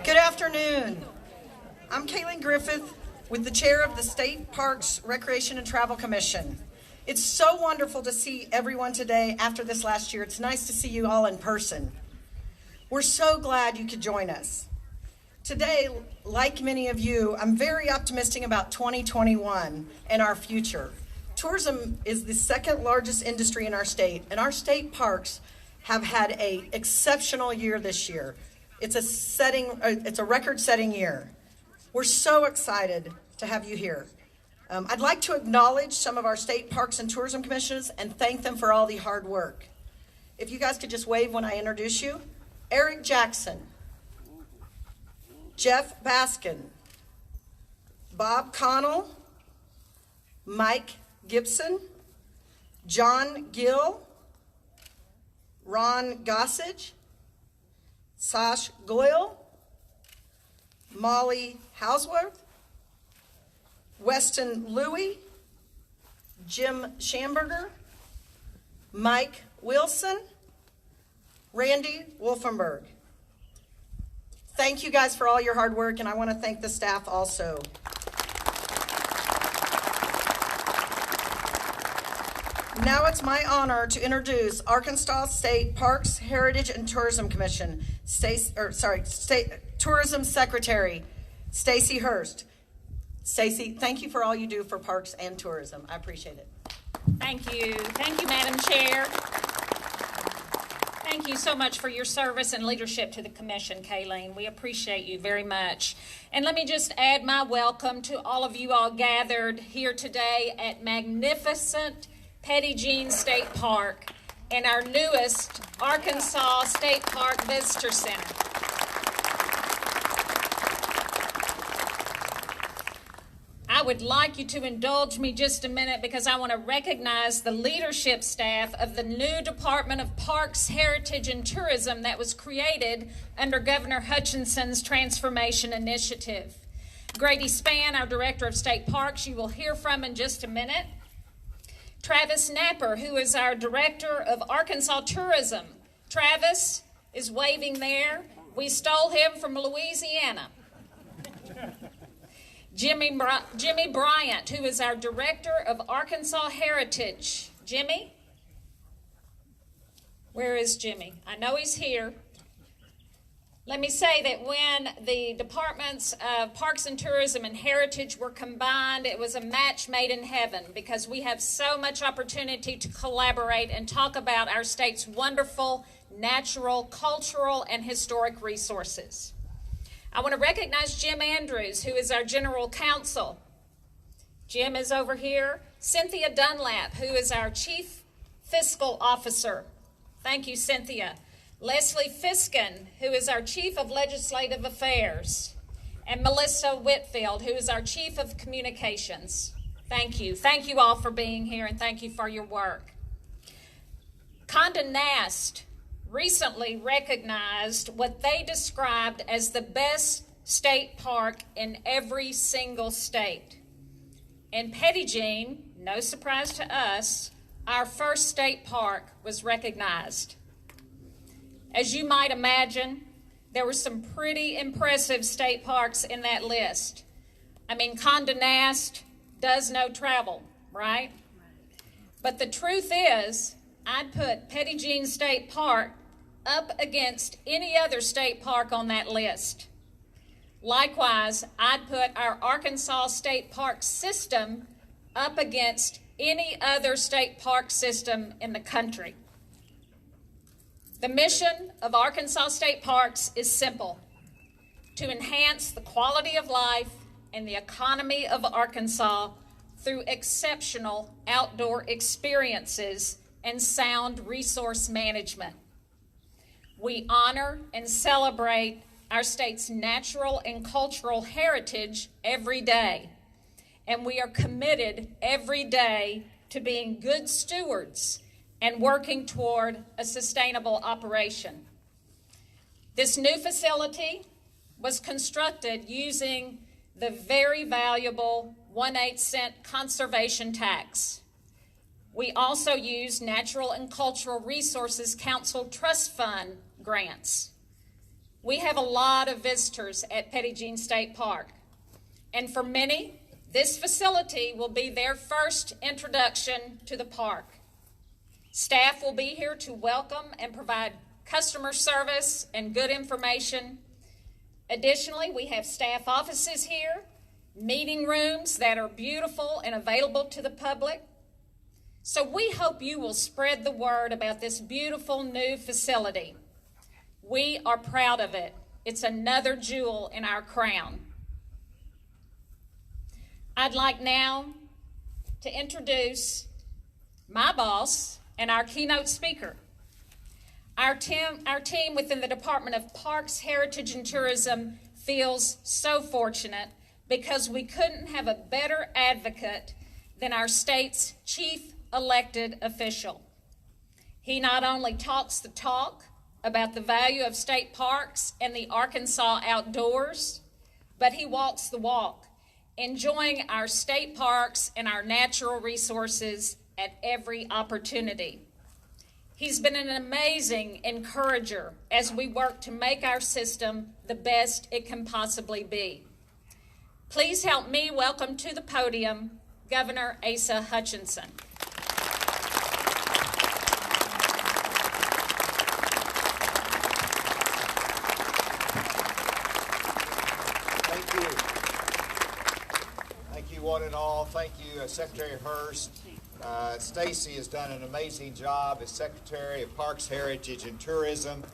Good afternoon. I'm Griffith with the chair of the State Parks Recreation and Travel Commission. It's so wonderful to see everyone today after this last year. It's nice to see you all in person. We're so glad you could join us. Today, like many of you, I'm very optimistic about 2021 and our future. Tourism is the second largest industry in our state, and our state parks have had an exceptional year this year. It's a record-setting year. We're so excited to have you here. I'd like to acknowledge some of our state parks and tourism commissioners and thank them for all the hard work. If you guys could just wave when I introduce you. Eric Jackson, Jeff Baskin, Bob Connell, Mike Gibson, John Gill, Ron Gossage, Sash Goyle, Molly Hausworth, Weston Louie, Jim Schamberger, Mike Wilson, Randy Wolfenberg. Thank you guys for all your hard work, and I want to thank the staff also. Now it's my honor to introduce Arkansas State Parks, Heritage, and Tourism Commission, State Tourism Secretary, Stacey Hurst. Stacey, thank you for all you do for parks and tourism. I appreciate it. Thank you. Thank you, Madam Chair. Thank you so much for your service and leadership to the Commission, Kayleen. We appreciate you very much. And let me just add my welcome to all of you all gathered here today at magnificent Petit Jean State Park and our newest Arkansas State Park Visitor Center. I would like you to indulge me just a minute because I want to recognize the leadership staff of the new Department of Parks, Heritage, and Tourism that was created under Governor Hutchinson's Transformation Initiative. Grady Spann, our Director of State Parks, you will hear from in just a minute. Travis Napper, who is our Director of Arkansas Tourism. Travis is waving there. We stole him from Louisiana. Jimmy Bryant, who is our Director of Arkansas Heritage. Jimmy? Where is Jimmy? I know he's here. Let me say that when the departments of Parks and Tourism and Heritage were combined, it was a match made in heaven because we have so much opportunity to collaborate and talk about our state's wonderful natural, cultural, and historic resources. I want to recognize Jim Andrews, who is our General Counsel. Jim is over here. Cynthia Dunlap, who is our Chief Fiscal Officer. Thank you, Cynthia. Leslie Fiskin, who is our Chief of Legislative Affairs, and Melissa Whitfield, who is our Chief of Communications. Thank you. Thank you all for being here, and thank you for your work. Condé Nast recently recognized what they described as the best state park in every single state. In Petit Jean, no surprise to us, our first state park was recognized. As you might imagine, there were some pretty impressive state parks in that list. I mean, Condé Nast does no travel, right? But the truth is, I'd put Petit Jean State Park up against any other state park on that list. Likewise, I'd put our Arkansas State Park system up against any other state park system in the country. The mission of Arkansas State Parks is simple: to enhance the quality of life and the economy of Arkansas through exceptional outdoor experiences and sound resource management. We honor and celebrate our state's natural and cultural heritage every day, and we are committed every day to being good stewards and working toward a sustainable operation. This new facility was constructed using the very valuable 1/8 cent conservation tax. We also use Natural and Cultural Resources Council Trust Fund grants. We have a lot of visitors at Petit Jean State Park, and for many, this facility will be their first introduction to the park. Staff will be here to welcome and provide customer service and good information. Additionally, we have staff offices here, meeting rooms that are beautiful and available to the public. So we hope you will spread the word about this beautiful new facility. We are proud of it. It's another jewel in our crown. I'd like now to introduce my boss and our keynote speaker. Our team within the Department of Parks, Heritage, and Tourism feels so fortunate because we couldn't have a better advocate than our state's chief elected official. He not only talks the talk about the value of state parks and the Arkansas outdoors, but he walks the walk, enjoying our state parks and our natural resources at every opportunity. He's been an amazing encourager as we work to make our system the best it can possibly be. Please help me welcome to the podium Governor Asa Hutchinson. Thank you. Thank you, one and all. Thank you, Secretary Hurst. Stacey has done an amazing job as Secretary of Parks, Heritage, and Tourism,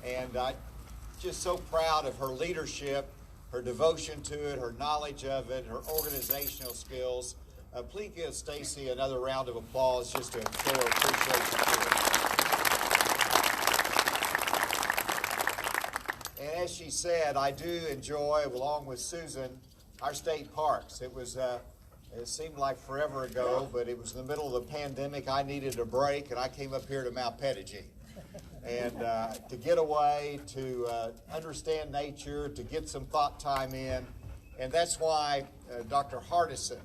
and I'm just so proud of her leadership, her devotion to it, her knowledge of it, her organizational skills. Please give Stacey another round of applause just to show her appreciation to her. And as she said, I do enjoy, along with Susan, our state parks. It seemed like forever ago, but it was in the middle of the pandemic. I needed a break, and I came up here to Mount Petit Jean. And to get away, to understand nature, to get some thought time in. And that's why Dr. Hardison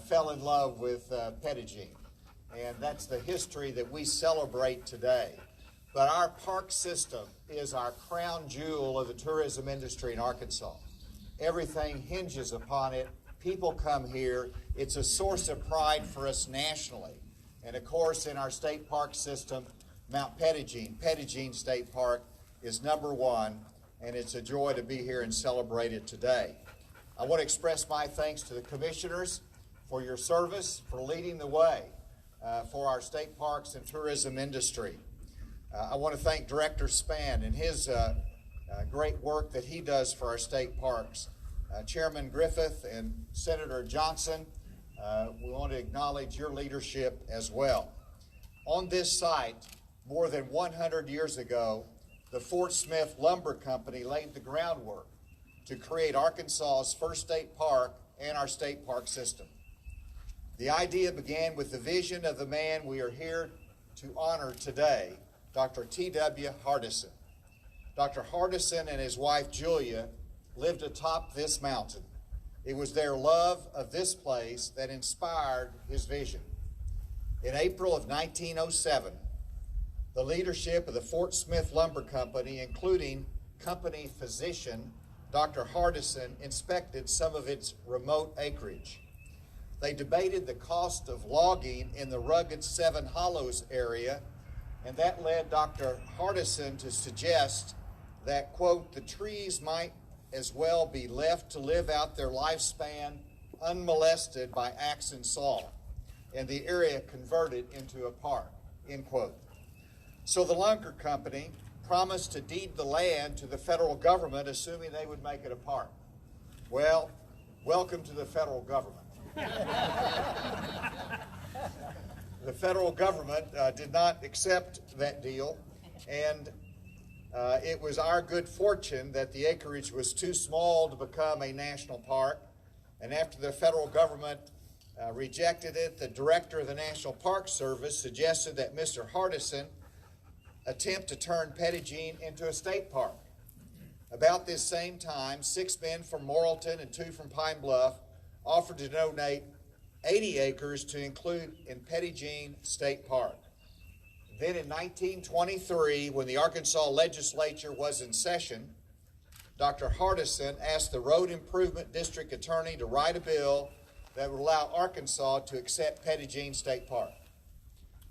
fell in love with Petit Jean. And that's the history that we celebrate today. But our park system is our crown jewel of the tourism industry in Arkansas. Everything hinges upon it. People come here. It's a source of pride for us nationally. And of course, in our state park system, Mount Petit Jean State Park is #1, and it's a joy to be here and celebrate it today. I want to express my thanks to the commissioners for your service, for leading the way for our state parks and tourism industry. I want to thank Director Spann and his great work that he does for our state parks. Chairman Griffith and Senator Johnson, we want to acknowledge your leadership as well. On this site, more than 100 years ago, the Fort Smith Lumber Company laid the groundwork to create Arkansas's first state park and our state park system. The idea began with the vision of the man we are here to honor today, Dr. T.W. Hardison. Dr. Hardison and his wife Julia lived atop this mountain. It was their love of this place that inspired his vision. In April of 1907, the leadership of the Fort Smith Lumber Company, including company physician Dr. Hardison, inspected some of its remote acreage. They debated the cost of logging in the rugged Seven Hollows area, and that led Dr. Hardison to suggest that, quote, the trees might as well be left to live out their lifespan unmolested by axe and saw, and the area converted into a park, end quote. So the lumber company promised to deed the land to the federal government, assuming they would make it a park. Well, welcome to the federal government. The federal government did not accept that deal, and it was our good fortune that the acreage was too small to become a national park. And after the federal government rejected it, the director of the National Park Service suggested that Mr. Hardison attempt to turn Petit Jean into a state park. About this same time, 6 men from Morrilton and 2 from Pine Bluff offered to donate 80 acres to include in Petit Jean State Park. Then in 1923, when the Arkansas legislature was in session, Dr. Hardison asked the Road Improvement District Attorney to write a bill that would allow Arkansas to accept Petit Jean State Park.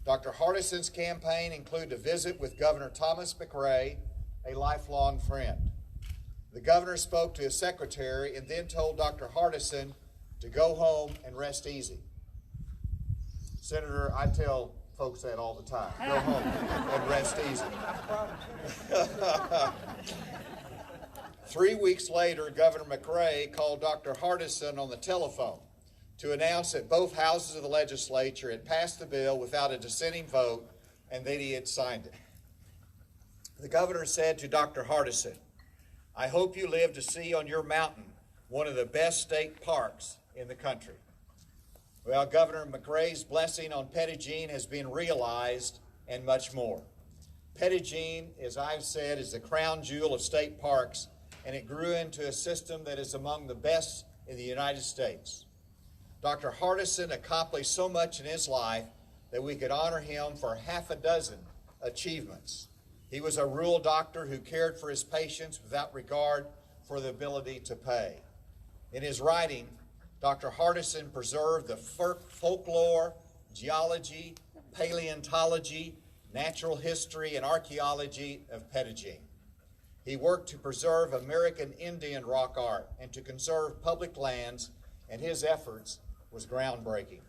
Dr. Hardison's campaign included a visit with Governor Thomas McRae, a lifelong friend. The governor spoke to his secretary and then told Dr. Hardison to go home and rest easy. Senator, I tell folks that all the time. Go home and rest easy. 3 weeks later, Governor McRae called Dr. Hardison on the telephone to announce that both houses of the legislature had passed the bill without a dissenting vote and that he had signed it. The governor said to Dr. Hardison, "I hope you live to see on your mountain one of the best state parks in the country." Well, Governor McRae's blessing on Petit Jean has been realized and much more. Petit Jean, as I've said, is the crown jewel of state parks, and it grew into a system that is among the best in the United States. Dr. Hardison accomplished so much in his life that we could honor him for half a dozen achievements. He was a rural doctor who cared for his patients without regard for the ability to pay. In his writing, Dr. Hardison preserved the folklore, geology, paleontology, natural history, and archaeology of Petit Jean. He worked to preserve American Indian rock art and to conserve public lands, and his efforts was groundbreaking.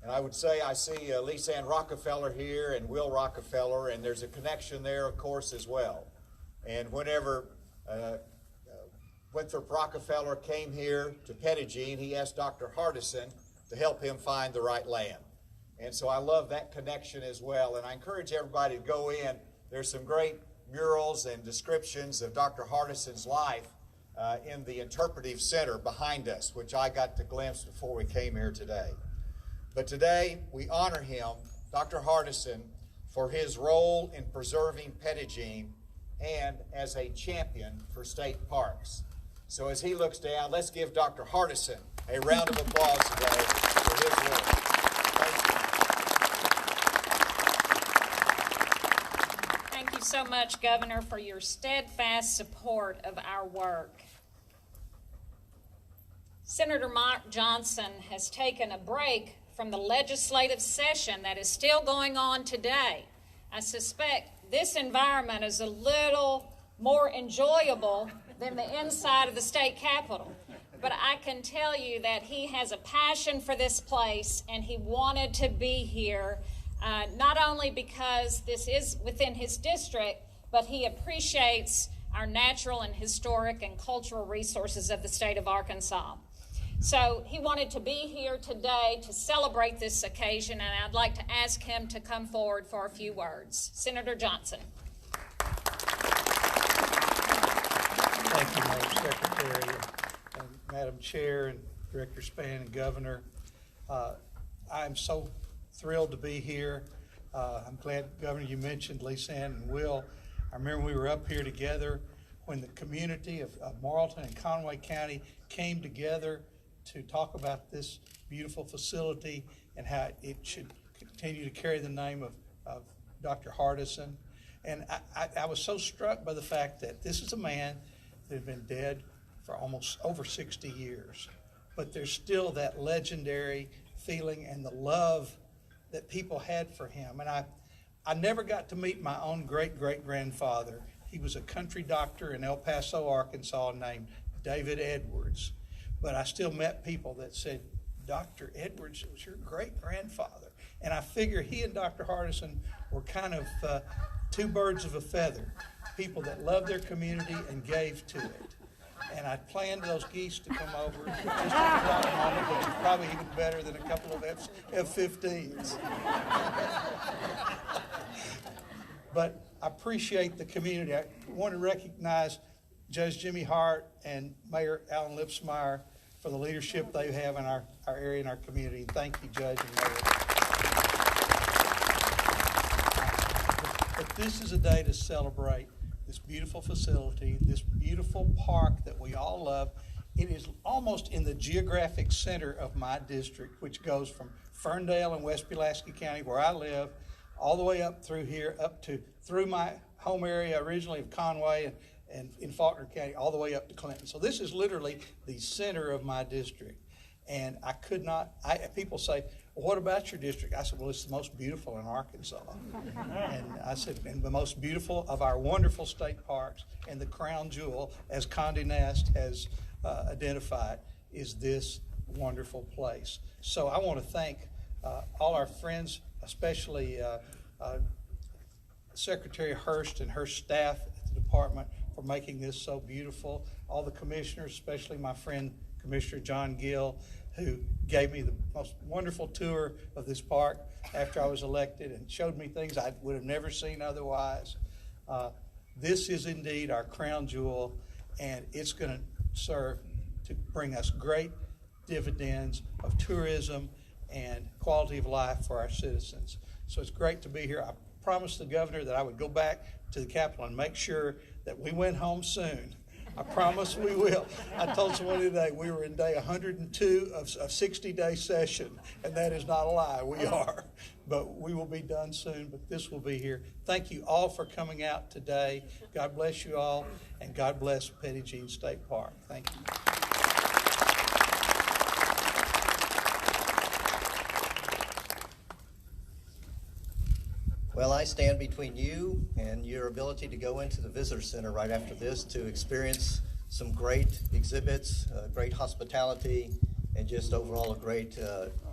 And I would say I see Lisa Ann Rockefeller here and Will Rockefeller, and there's a connection there, of course, as well. And whenever Winthrop Rockefeller came here to Petit Jean, he asked Dr. Hardison to help him find the right land. And so I love that connection as well. And I encourage everybody to go in. There's some great murals and descriptions of Dr. Hardison's life in the Interpretive Center behind us, which I got to glimpse before we came here today. But today we honor him, Dr. Hardison, for his role in preserving Petit Jean and as a champion for state parks. So as he looks down, let's give Dr. Hardison a round of applause today for his work. Thank you so much, Governor, for your steadfast support of our work. Senator Mark Johnson has taken a break from the legislative session that is still going on today. I suspect this environment is a little more enjoyable than the inside of the state capitol. But I can tell you that he has a passion for this place, and he wanted to be here, not only because this is within his district, but he appreciates our natural and historic and cultural resources of the state of Arkansas. So he wanted to be here today to celebrate this occasion, and I'd like to ask him to come forward for a few words. Senator Johnson. Thank you, Madam Secretary and Madam Chair and Director Spann and Governor. I'm so thrilled to be here. I'm glad, Governor, you mentioned Lisa Ann and Will. I remember we were up here together when the community of Marlton and Conway County came together to talk about this beautiful facility and how it should continue to carry the name of Dr. Hardison. And I was so struck by the fact that this is a man that had been dead for almost over 60 years. But there's still that legendary feeling and the love that people had for him. And I never got to meet my own great-great-grandfather. He was a country doctor in El Paso, Arkansas, named David Edwards. But I still met people that said, Dr. Edwards was your great-grandfather. And I figure he and Dr. Hardison were kind of two birds of a feather, people that loved their community and gave to it. And I planned those geese to come over just at the right moment, which is probably even better than a couple of F-15s. But I appreciate the community. I want to recognize Judge Jimmy Hart and Mayor Alan Lipsmeyer for the leadership they have in our area and our community. Thank you, Judge and Mayor. But this is a day to celebrate this beautiful facility, this beautiful park that we all love. It is almost in the geographic center of my district, which goes from Ferndale in West Pulaski County, where I live, all the way up through here, through my home area originally of Conway and in Faulkner County, all the way up to Clinton. So this is literally the center of my district. And I could not, people say, well, what about your district? I said, well, it's the most beautiful in Arkansas. And I said, and the most beautiful of our wonderful state parks, and the crown jewel, as Condé Nast has identified, is this wonderful place. So I want to thank all our friends, especially Secretary Hurst and her staff at the department for making this so beautiful. All the commissioners, especially my friend Commissioner John Gill, who gave me the most wonderful tour of this park after I was elected and showed me things I would have never seen otherwise. This is indeed our crown jewel, and it's going to serve to bring us great dividends of tourism and quality of life for our citizens. So it's great to be here. I promised the governor that I would go back to the Capitol and make sure that we went home soon. I promise we will. I told someone today we were in day 102 of a 60-day session, and that is not a lie. We are. But we will be done soon, but this will be here. Thank you all for coming out today. God bless you all, and God bless Petit Jean State Park. Thank you. Well, I stand between you and your ability to go into the Visitor Center right after this to experience some great exhibits, great hospitality, and just overall a great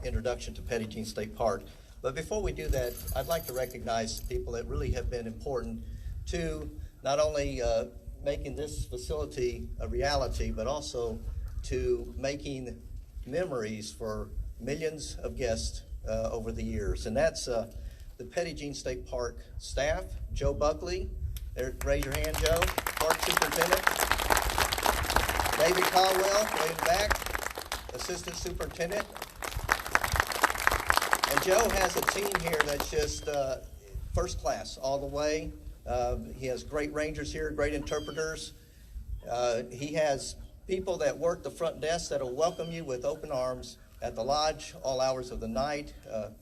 introduction to Petit Jean State Park. But before we do that, I'd like to recognize people that really have been important to not only making this facility a reality, but also to making memories for millions of guests over the years. And that's the Petit Jean State Park staff, Joe Buckley, there, raise your hand, Joe, Park Superintendent. David Caldwell, way in the back, Assistant Superintendent. And Joe has a team here that's just first class all the way. He has great rangers here, great interpreters. He has people that work the front desk that will welcome you with open arms at the lodge all hours of the night,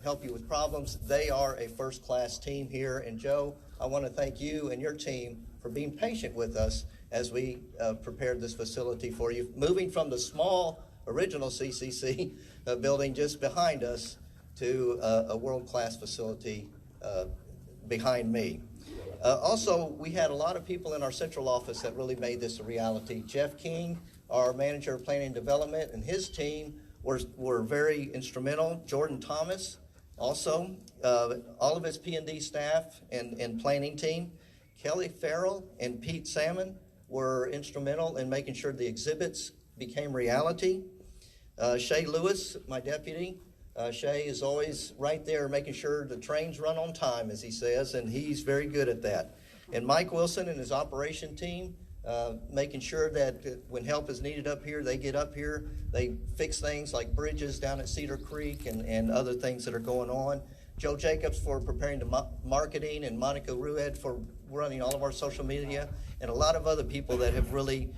help you with problems. They are a first-class team here. And Joe, I want to thank you and your team for being patient with us as we prepared this facility for you, moving from the small original CCC building just behind us to a world-class facility behind me. Also, we had a lot of people in our central office that really made this a reality. Jeff King, our manager of planning and development, and his team were very instrumental. Jordan Thomas, also, all of his P&D staff and planning team. Kelly Farrell and Pete Salmon were instrumental in making sure the exhibits became reality. Shay Lewis, my deputy. Shay is always right there making sure the trains run on time, as he says, and he's very good at that. And Mike Wilson and his operation team, making sure that when help is needed up here, they get up here. They fix things like bridges down at Cedar Creek and other things that are going on. Joe Jacobs for preparing the marketing, and Monica Rued for running all of our social media, and a lot of other people that have really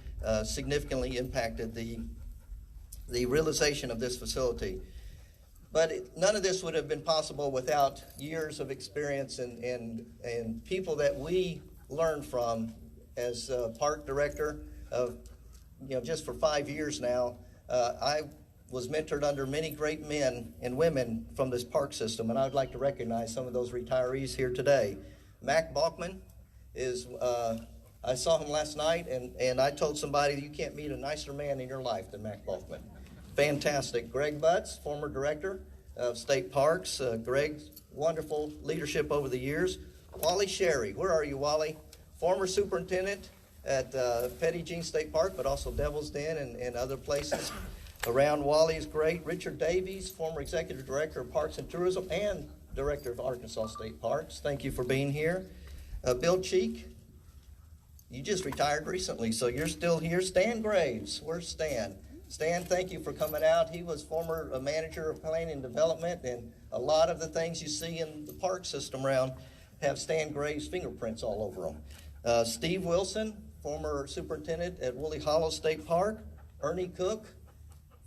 significantly impacted the realization of this facility. But none of this would have been possible without years of experience and people that we learned from. As park director of, just for 5 years now, I was mentored under many great men and women from this park system, and I would like to recognize some of those retirees here today. Mac Balkman is, I saw him last night, and I told somebody you can't meet a nicer man in your life than Mac Balkman. Fantastic. Greg Butts, former director of State Parks. Greg's wonderful leadership over the years. Wally Sherry, where are you, Wally? Former superintendent at Petit Jean State Park, but also Devil's Den and other places around. Wally is great. Richard Davies, former executive director of Parks and Tourism and director of Arkansas State Parks. Thank you for being here. Bill Cheek, you just retired recently, so you're still here. Stan Graves, where's Stan? Stan, thank you for coming out. He was former manager of planning and development, and a lot of the things you see in the park system around have Stan Graves' fingerprints all over them. Steve Wilson, former superintendent at Woolly Hollow State Park. Ernie Cook,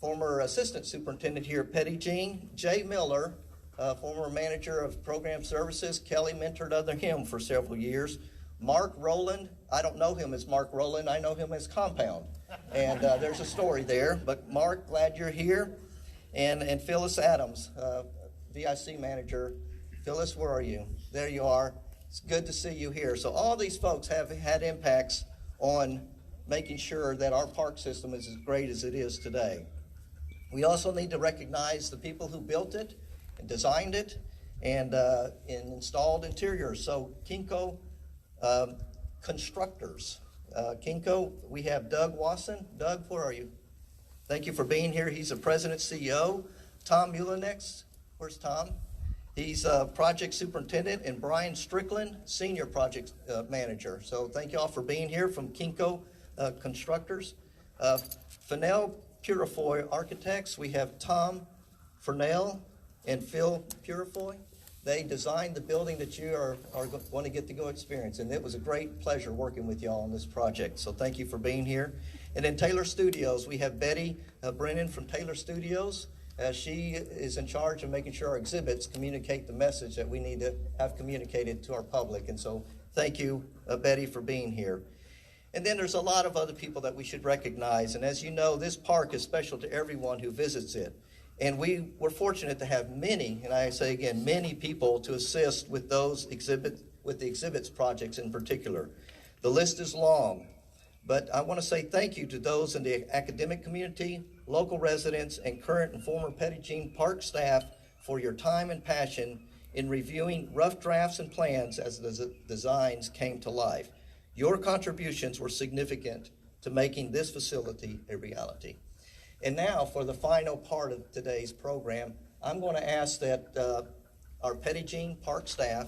former assistant superintendent here at Petit Jean. Jay Miller, former manager of program services. Kelly mentored under him for several years. Mark Rowland, I don't know him as Mark Rowland, I know him as Compound. And there's a story there, but Mark, glad you're here. And Phyllis Adams, VIC manager. Phyllis, where are you? There you are. It's good to see you here. So all these folks have had impacts on making sure that our park system is as great as it is today. We also need to recognize the people who built it and designed it and installed interiors. So Kinko constructors. Kinko, we have Doug Wasson. Doug, where are you? Thank you for being here. He's the president, CEO. Tom Mulinex, where's Tom? He's project superintendent, and Brian Strickland, senior project manager. So thank you all for being here from Kinko Constructors. Fennell Purifoy Architects, we have Tom Fennell and Phil Purifoy. They designed the building that you are going to get to go experience, and it was a great pleasure working with y'all on this project. So thank you for being here. And then Taylor Studios, we have Betty Brennan from Taylor Studios. She is in charge of making sure our exhibits communicate the message that we need to have communicated to our public. And so thank you, Betty, for being here. And then there's a lot of other people that we should recognize. And as you know, this park is special to everyone who visits it. And we were fortunate to have many, and I say again, many people to assist with the exhibits projects in particular. The list is long, but I want to say thank you to those in the academic community, local residents, and current and former Petit Jean Park staff for your time and passion in reviewing rough drafts and plans as the designs came to life. Your contributions were significant to making this facility a reality. And now for the final part of today's program, I'm going to ask that our Petit Jean Park staff,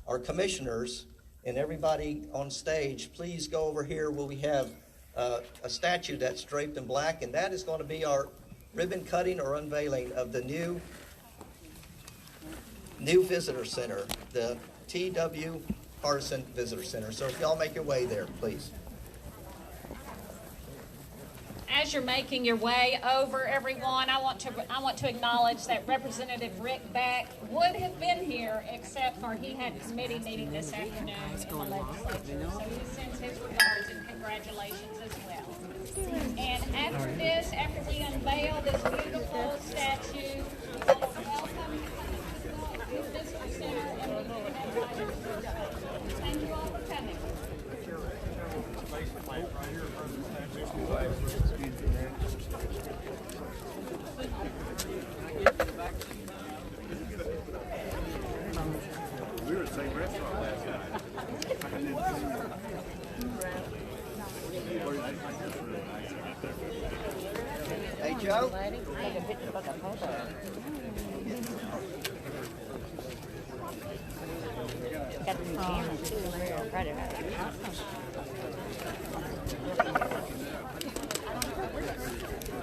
our commissioners, and everybody on stage, please go over here where we have a statue that's draped in black, and that is going to be our ribbon cutting or unveiling of the new visitor center, the T.W. Hardison Visitor Center. So if y'all make your way there, please. As you're making your way over, everyone, I want to acknowledge that Representative Rick Beck would have been here, except for he had a committee meeting this afternoon in the legislature. So he sends his regards and congratulations as well. And after we unveil this beautiful statue, we want to welcome the Visitor Center and the Advisors. Thank you all for coming. We were at the same restaurant last night. Hey, Joe. Got the new camera too. We're proud of it.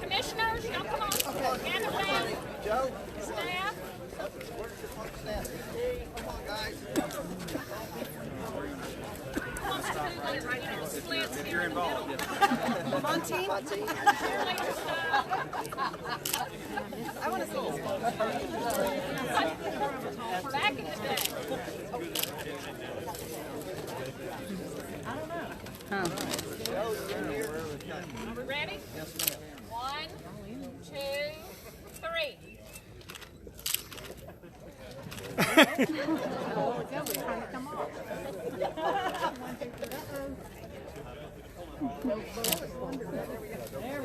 Commissioners, y'all come on. Gather round. Joe. Staff. Where's your park staff? Come on, guys. Splits here in the middle. On team? Cheerleader style. I want to see this. Back in the day. Are we ready? Yes, ma'am. 1, 2, 3. There